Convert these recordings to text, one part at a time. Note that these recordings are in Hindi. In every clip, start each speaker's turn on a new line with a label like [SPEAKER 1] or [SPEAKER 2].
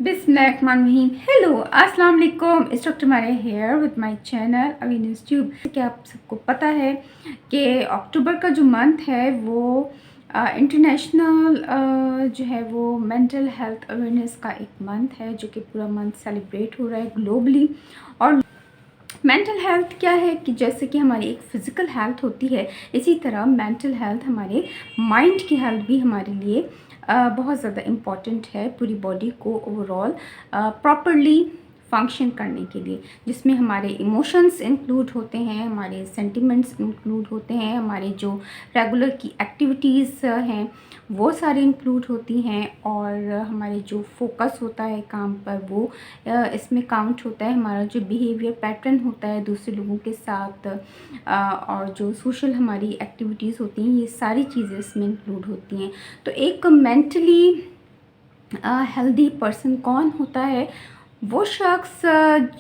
[SPEAKER 1] बिस्मिल्लाहिर्रहमानिर्रहीम। हेलो, अस्सलाम वालेकुम। इस डॉक्टर मारे हेयर विद माय चैनल अवीन्यूज़ ट्यूब। क्या आप सबको पता है कि अक्टूबर का जो मंथ है वो इंटरनेशनल जो है वो मेंटल हेल्थ अवेयरनेस का एक मंथ है, जो कि पूरा मंथ सेलिब्रेट हो रहा है ग्लोबली। और मेंटल हेल्थ क्या है कि जैसे कि हमारी एक फ़िज़िकल हेल्थ होती है, इसी तरह मेंटल हेल्थ हमारे माइंड की हेल्थ भी हमारे लिए बहुत ज़्यादा इम्पॉर्टेंट है, पूरी बॉडी को ओवरऑल प्रॉपरली फंक्शन करने के लिए, जिसमें हमारे इमोशंस इंक्लूड होते हैं, हमारे सेंटिमेंट्स इंक्लूड होते हैं, हमारे जो रेगुलर की एक्टिविटीज़ हैं वो सारी इंक्लूड होती हैं, और हमारे जो फोकस होता है काम पर वो इसमें काउंट होता है। हमारा जो बिहेवियर पैटर्न होता है दूसरे लोगों के साथ और जो सोशल हमारी एक्टिविटीज़ होती हैं, ये सारी चीज़ें इसमें इंक्लूड होती हैं। तो एक मेंटली हेल्दी पर्सन कौन होता है? वो शख्स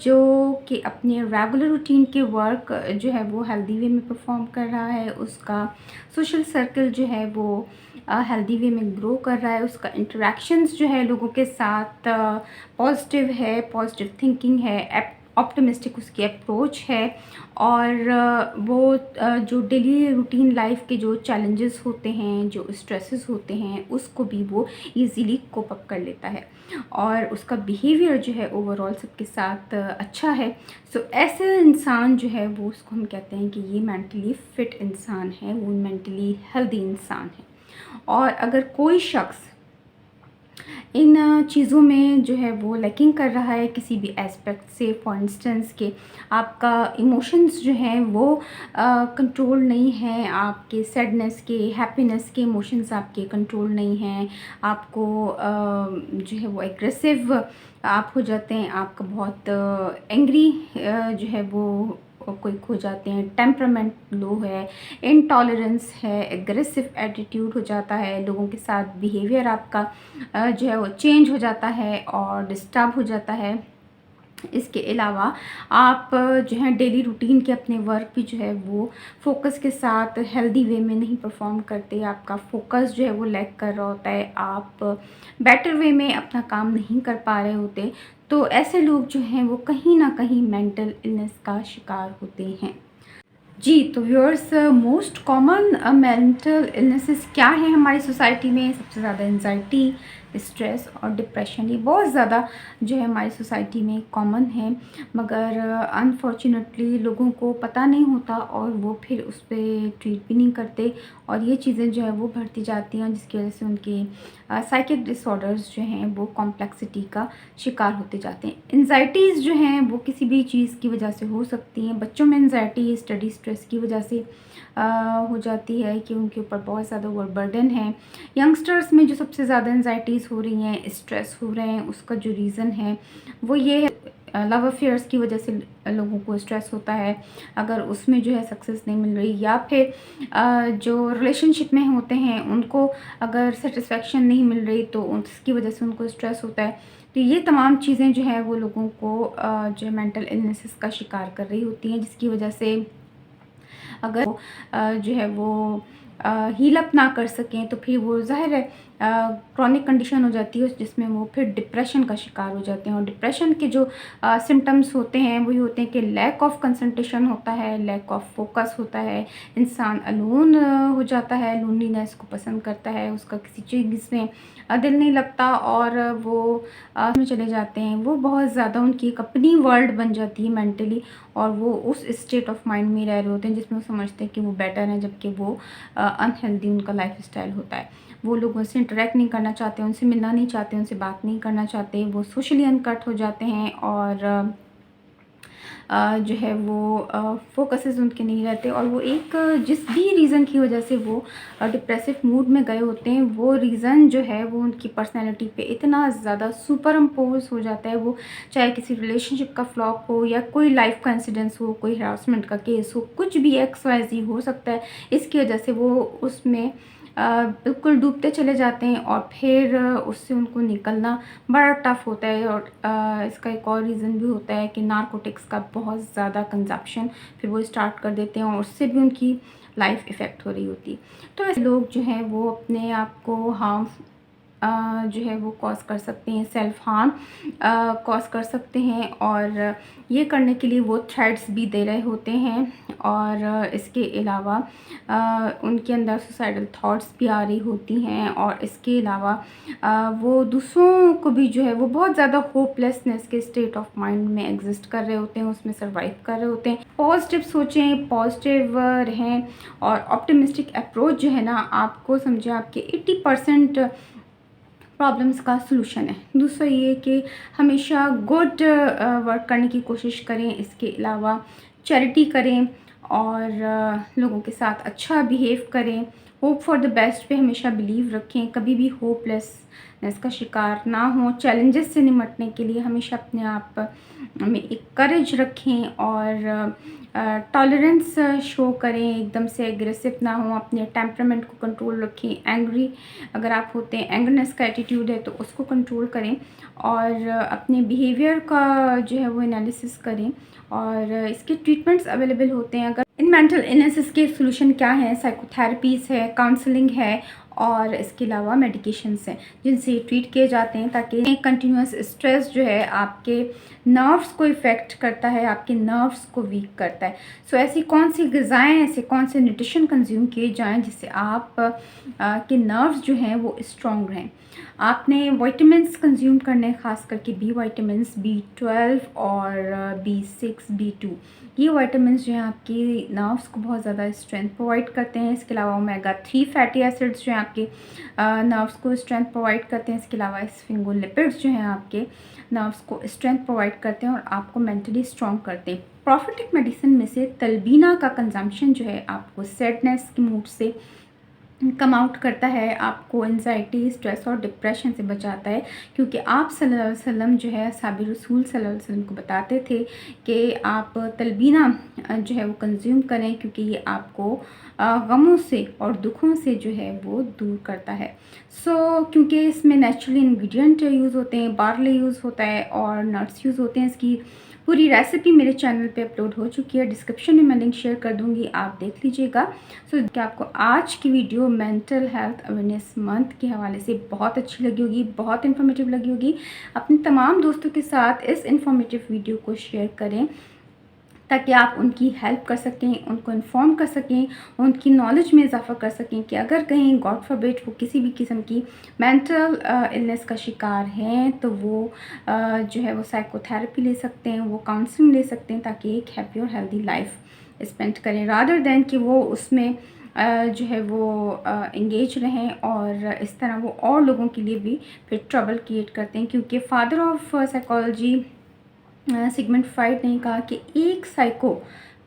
[SPEAKER 1] जो कि अपने रेगुलर रूटीन के वर्क जो है वो हेल्दी वे में परफॉर्म कर रहा है, उसका सोशल सर्कल जो है वो हेल्दी वे में ग्रो कर रहा है, उसका इंटरेक्शंस जो है लोगों के साथ पॉजिटिव है, पॉजिटिव थिंकिंग है, ऑप्टिमिस्टिक उसकी अप्रोच है, और वो जो डेली रूटीन लाइफ के जो चैलेंजेस होते हैं, जो स्ट्रेसेस होते हैं, उसको भी वो इजीली कोप अप कर लेता है, और उसका बिहेवियर जो है ओवरऑल सबके साथ अच्छा है। सो ऐसे इंसान जो है वो, उसको हम कहते हैं कि ये मेंटली फिट इंसान है, वो मेंटली हेल्दी इंसान है। और अगर कोई शख्स इन चीज़ों में जो है वो लैकिंग कर रहा है किसी भी एस्पेक्ट से, फॉर इंस्टेंस कि आपका इमोशंस जो हैं वो कंट्रोल नहीं है, आपके सैडनेस के, हैप्पीनेस के इमोशंस आपके कंट्रोल नहीं हैं, आपको जो है वो एग्रेसिव आप हो जाते हैं, आपका बहुत एंग्री जो है वो कोई खो जाते हैं, टेम्परामेंट लो है, इनटॉलरेंस है, एग्रेसिव एटीट्यूड हो जाता है, लोगों के साथ बिहेवियर आपका जो है वो चेंज हो जाता है और डिस्टर्ब हो जाता है। इसके अलावा आप जो है डेली रूटीन के अपने वर्क भी जो है वो फ़ोकस के साथ हेल्दी वे में नहीं परफॉर्म करते, आपका फ़ोकस जो है वो लैग कर रहा होता है, आप बेटर वे में अपना काम नहीं कर पा रहे होते। तो ऐसे लोग जो हैं वो कहीं ना कहीं मेंटल इलनेस का शिकार होते हैं। जी, तो viewers, most common mental illnesses क्या हैं हमारी सोसाइटी में? सबसे ज़्यादा एंजाइटी, स्ट्रेस और डिप्रेशन, ये बहुत ज़्यादा जो है हमारी सोसाइटी में कॉमन है, मगर अनफॉर्चुनेटली लोगों को पता नहीं होता और वो फिर उस पे ट्रीट भी नहीं करते, और ये चीज़ें जो है वो बढ़ती जाती हैं, जिसकी वजह से उनके साइकिक डिसऑर्डर्स जो हैं वो कॉम्प्लेक्सिटी का शिकार होते जाते हैं। एंजाइटीज़ जो हैं वो किसी भी चीज़ की वजह से हो सकती हैं। बच्चों में एंजाइटी स्टडी स्ट्रेस की वजह से हो जाती है कि उनके ऊपर बहुत ज़्यादा ओवरबर्डन है। यंगस्टर्स में जो सबसे ज़्यादा एंजाइटीज़ हो रही हैं, स्ट्रेस हो रहे हैं, उसका जो रीज़न है वो ये है, लव अफेयर्स की वजह से लोगों को स्ट्रेस होता है, अगर उसमें जो है सक्सेस नहीं मिल रही, या फिर जो रिलेशनशिप में होते हैं उनको अगर सेटिस्फेक्शन नहीं मिल रही तो उसकी वजह से उनको स्ट्रेस होता है। तो ये तमाम चीज़ें जो है वो लोगों को जो मेंटल इलनेसेस का शिकार कर रही होती हैं, जिसकी वजह से अगर जो है वो हील अप ना कर सकें तो फिर वो ज़ाहिर है क्रॉनिक कंडीशन हो जाती है, जिसमें वो फिर डिप्रेशन का शिकार हो जाते हैं। और डिप्रेशन के जो सिम्टम्स होते हैं वही होते हैं कि लैक ऑफ कंसंट्रेशन होता है, लैक ऑफ फोकस होता है, इंसान अलोन हो जाता है, लोनलीनेस को पसंद करता है, उसका किसी चीज़ में दिल नहीं लगता, और वो में चले जाते हैं। वो बहुत ज़्यादा उनकी एक अपनी वर्ल्ड बन जाती है मेंटली, और वो उस स्टेट ऑफ माइंड में रह रहे होते हैं जिसमें वो समझते हैं कि वो बेटर हैं, जबकि वो अनहेल्दी उनका लाइफ स्टाइल होता है। वो लोगों से इंटरेक्ट नहीं करना चाहते, उनसे मिलना नहीं चाहते, उनसे बात नहीं करना चाहते, वो सोशली अनकट हो जाते हैं, और जो है वो फोकसेस उनके नहीं रहते, और वो एक जिस भी रीज़न की वजह से वो डिप्रेसिव मूड में गए होते हैं, वो रीज़न जो है वो उनकी पर्सनैलिटी पे इतना ज़्यादा सुपर इम्पोज हो जाता है। वो चाहे किसी रिलेशनशिप का फ्लॉप हो, या कोई लाइफ का इंसिडेंस हो, कोई हरासमेंट का केस हो, कुछ भी XYZ हो सकता है, इसकी वजह से वो उसमें बिल्कुल डूबते चले जाते हैं, और फिर उससे उनको निकलना बड़ा टफ़ होता है। और इसका एक और रीज़न भी होता है कि नारकोटिक्स का बहुत ज़्यादा कंजप्शन फिर वो स्टार्ट कर देते हैं, और उससे भी उनकी लाइफ इफ़ेक्ट हो रही होती है। तो ऐसे लोग जो हैं वो अपने आप को हार्म जो है वो कॉज कर सकते हैं, सेल्फ हार्म कॉज कर सकते हैं। और ये करने के लिए वो थ्रेट्स भी दे रहे होते हैं। और इसके अलावा उनके अंदर सुसाइडल थॉट्स भी आ रही होती हैं। और इसके अलावा वो दूसरों को भी जो है वो बहुत ज़्यादा होपलेसनेस के स्टेट ऑफ माइंड में एग्जिस्ट कर रहे होते हैं, उसमें सर्वाइव कर रहे होते हैं। पॉजिटिव सोचें, पॉजिटिव रहें और ऑप्टिमिस्टिक अप्रोच जो है ना, आपको समझे आपके 80% प्रॉब्लम्स का सलूशन है। दूसरा ये कि हमेशा गुड वर्क करने की कोशिश करें। इसके अलावा चैरिटी करें और लोगों के साथ अच्छा बिहेव करें। होप फॉर द बेस्ट पे हमेशा बिलीव रखें, कभी भी होपलेसनेस का शिकार ना हो। चैलेंजेस से निपटने के लिए हमेशा अपने आप में एक करेज रखें और टॉलरेंस शो करें, एकदम से एग्रेसिव ना हो, अपने टेम्परामेंट को कंट्रोल रखें। एंग्री अगर आप होते हैं, एंग्रनेस का एटीट्यूड है तो उसको कंट्रोल करें और अपने बिहेवियर का जो है वो एनालिसिस करें। और इसके ट्रीटमेंट्स अवेलेबल होते हैं। अगर इन मेंटल इलनेसेस के सॉल्यूशन क्या हैं, साइकोथेरेपीज़ है, काउंसलिंग है और इसके अलावा मेडिकेशंस हैं जिनसे ट्रीट किए जाते हैं, ताकि कंटिन्यूस स्ट्रेस जो है आपके नर्व्स को इफ़ेक्ट करता है, आपके नर्व्स को वीक करता है। सो ऐसी कौन सी ग़िज़ाएँ, ऐसे कौन से न्यूट्रिशन कंज्यूम किए जाएँ जिससे आप के नर्व्स जो हैं वो स्ट्रॉन्ग रहें। आपने विटामिन्स कंज्यूम करने, ख़ास करके बी विटामिन्स, B12 और B6, B2। ये विटामिन्स जो हैं आपकी नर्व्स को बहुत ज़्यादा स्ट्रेंथ प्रोवाइड करते हैं। इसके अलावा ओमेगा-3 फैटी एसिड्स जो हैं आपके नर्व्स को स्ट्रेंथ प्रोवाइड करते हैं। इसके अलावा स्फिंगोलिपिड्स जो हैं आपके नर्व्स को स्ट्रेंथ प्रोवाइड करते हैं और आपको मेंटली स्ट्रॉन्ग करते हैं। प्रोफिटिक मेडिसिन में से तलबीना का कंजम्पशन जो है आपको सैडनेस के मूड से कम आउट करता है, आपको एंजाइटी, स्ट्रेस और डिप्रेशन से बचाता है। क्योंकि आप सल्लल्लाहु अलैहि वसल्लम जो है साहब रसूल सल्लल्लाहु अलैहि वसल्लम को बताते थे कि आप तलबीना जो है वो कंज्यूम करें, क्योंकि ये आपको गमों से और दुखों से जो है वो दूर करता है। क्योंकि इसमें नेचुरल इंग्रेडिएंट यूज़ होते हैं, बार्ले यूज़ होता है और नट्स यूज़ होते हैं। इसकी पूरी रेसिपी मेरे चैनल पे अपलोड हो चुकी है, डिस्क्रिप्शन में मैं लिंक शेयर कर दूंगी, आप देख लीजिएगा। क्या आपको आज की video mental health awareness month के हवाले से बहुत अच्छी लगी होगी, बहुत इन्फॉर्मेटिव लगी होगी। अपने तमाम दोस्तों के साथ इस इन्फॉर्मेटिव वीडियो को शेयर करें ताकि आप उनकी हेल्प कर सकें, उनको इन्फॉर्म कर सकें, उनकी नॉलेज में इजाफा कर सकें कि अगर कहीं गॉड फॉरबिड वो किसी भी किस्म की मेंटल इलनेस का शिकार हैं तो वो जो है वो साइकोथेरेपी ले सकते हैं, वो काउंसलिंग ले सकते हैं, ताकि एक हैप्पी और हेल्दी लाइफ स्पेंड करें, रादर देन कि वो उसमें जो है वो इंगेज रहें और इस तरह वो और लोगों के लिए भी फिर ट्रबल क्रिएट करते हैं। क्योंकि father of psychology Sigmund Freud ने कहा कि एक साइको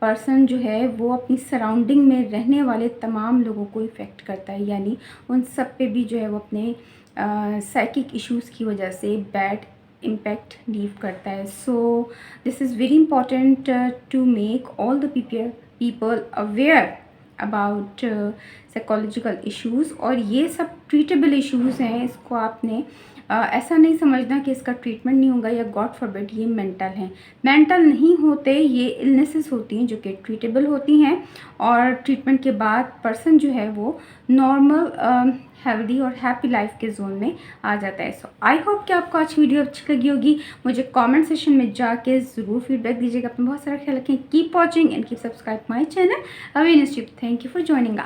[SPEAKER 1] पर्सन जो है वो अपनी सराउंडिंग में रहने वाले तमाम लोगों को इफ़ेक्ट करता है, यानी उन सब पे भी जो है वो अपने साइकिक इश्यूज़ की वजह से बैड इम्पैक्ट लीव करता है। So this is very important to make all the people aware about psychological issues. और ये सब ट्रीटेबल इश्यूज़ हैं, इसको आपने ऐसा नहीं समझना कि इसका ट्रीटमेंट नहीं होगा या गॉड फॉरबिड ये मेंटल हैं। मेंटल नहीं होते, ये इलनेसेस होती हैं जो कि ट्रीटेबल होती हैं और ट्रीटमेंट के बाद पर्सन जो है वो नॉर्मल हेल्दी और हैप्पी लाइफ के जोन में आ जाता है। सो आई होप कि आपको आज वीडियो अच्छी लगी होगी। मुझे कमेंट सेशन में जाके ज़रूर फीडबैक दीजिएगा। अपना बहुत सारा ख्याल रखें। Keep watching and keep subscribe my channel awareness tube. Thank you for joining.